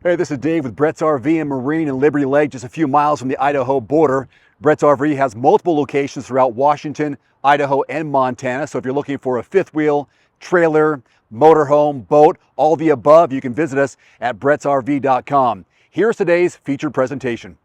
Hey, this is Dave with Brett's RV and Marine in Liberty Lake, just a few miles from the Idaho border. Brett's RV has multiple locations throughout Washington, Idaho, and Montana. So if you're looking for a fifth wheel, trailer, motorhome, boat, all the above, you can visit us at brettsrv.com. Here's today's featured presentation.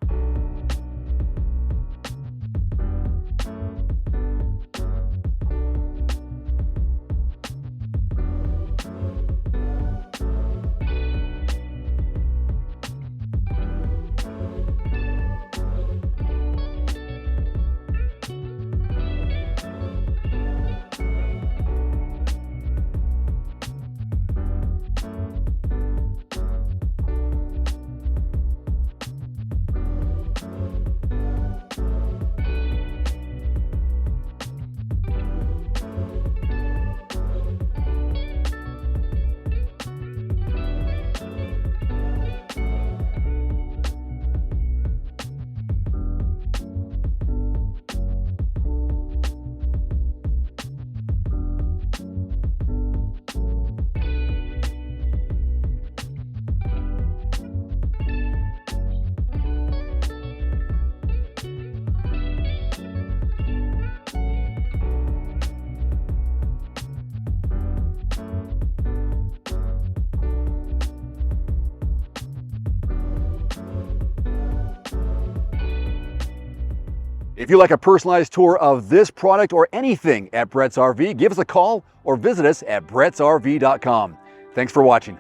If you'd like a personalized tour of this product or anything at Brett's RV, give us a call or visit us at brettsrv.com. Thanks for watching.